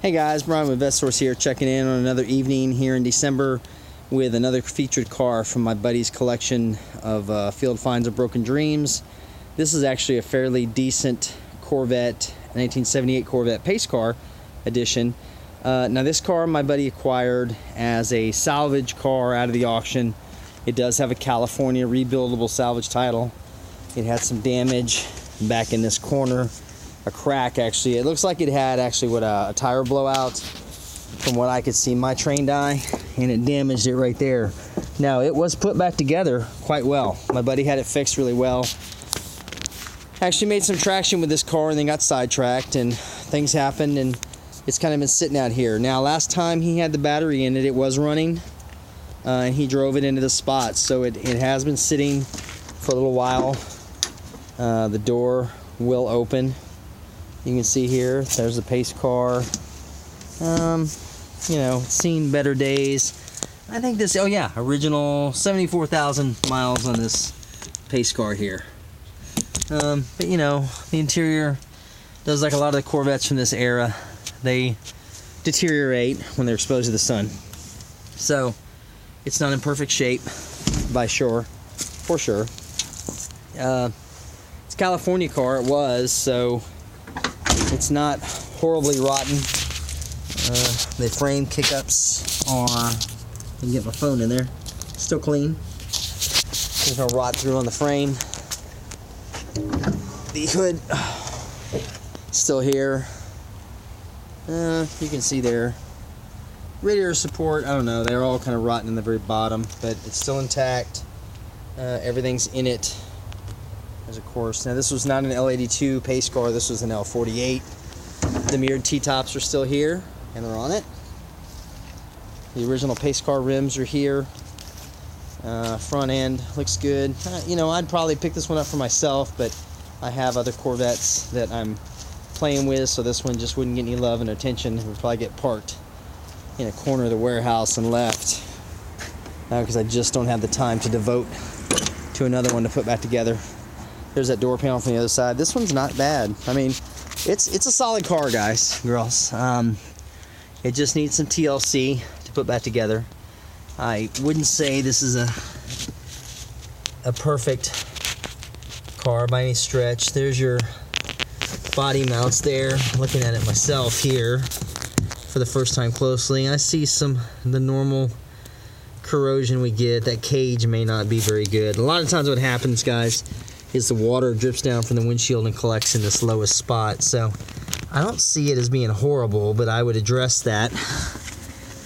Hey guys, Brian with VetteSource here, checking in on another evening here in December with another featured car from my buddy's collection of Field Finds of Broken Dreams. This is actually a fairly decent Corvette, 1978 Corvette pace car edition. Now this car my buddy acquired as a salvage car out of the auction. It does have a California rebuildable salvage title. It had some damage back in this corner. A crack, actually. It looks like it had actually a tire blowout from what I could see, my trained eye, and it damaged it right there. Now it was put back together quite well. My buddy had it fixed really well. Actually made some traction with this car and then got sidetracked and things happened and it's kind of been sitting out here. Now last time he had the battery in it, it was running and he drove it into the spot, so it has been sitting for a little while. The door will open. You can see here, there's the pace car. You know, seen better days. I think this, oh yeah, original 74,000 miles on this pace car here. But you know, the interior does like a lot of the Corvettes from this era. They deteriorate when they're exposed to the sun. So, it's not in perfect shape, for sure. It's a California car, it was, so it's not horribly rotten. The frame kickups are, I can get my phone in there, still clean. There's no rot through on the frame. The hood, still here. You can see there. Radiator support, I don't know, they're all kind of rotten in the very bottom, but it's still intact. Everything's in it. There's a course. Now this was not an L82 pace car, this was an L48. The mirrored T-tops are still here and are on it. The original pace car rims are here. Front end looks good. You know, I'd probably pick this one up for myself, but I have other Corvettes that I'm playing with, so this one just wouldn't get any love and attention. It would probably get parked in a corner of the warehouse and left because I just don't have the time to devote to another one to put back together. There's that door panel from the other side. This one's not bad. I mean, it's a solid car, guys, girls. It just needs some TLC to put back together. I wouldn't say this is a perfect car by any stretch. There's your body mounts there. Looking at it myself here for the first time closely, I see the normal corrosion we get. That cage may not be very good. A lot of times what happens, guys, is the water drips down from the windshield and collects in this lowest spot. So I don't see it as being horrible, but I would address that.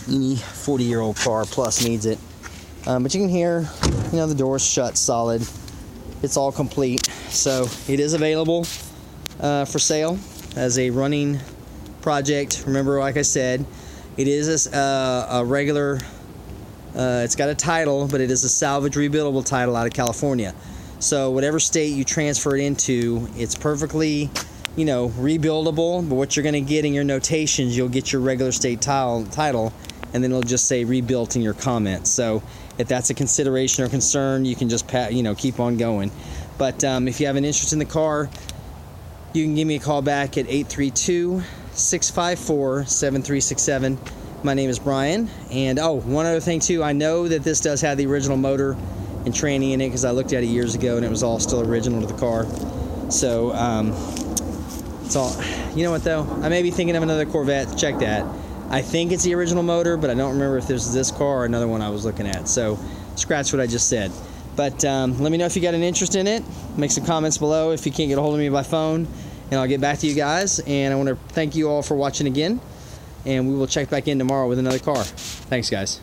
Any 40-year-old car plus needs it. But you can hear, you know, the door's shut solid. It's all complete. So it is available for sale as a running project. Remember, like I said, it is a regular, it's got a title, but it is a salvage rebuildable title out of California. So whatever state you transfer it into, it's perfectly, you know, rebuildable. But what you're going to get in your notations, you'll get your regular state title, and then it'll just say rebuilt in your comments. So if that's a consideration or concern, you can just keep on going. But if you have an interest in the car, you can give me a call back at 832-654-7367. My name is Brian. And oh, one other thing too, I know that this does have the original motor and tranny in it because I looked at it years ago and it was all still original to the car. So it's all, you know what though, I may be thinking of another Corvette. Check that. I think it's the original motor, but I don't remember if there's this car or another one I was looking at. So scratch what I just said. But let me know if you got an interest in it. Make some comments below if you can't get a hold of me by phone, and I'll get back to you guys. And I want to thank you all for watching again, and we will check back in tomorrow with another car. Thanks, guys.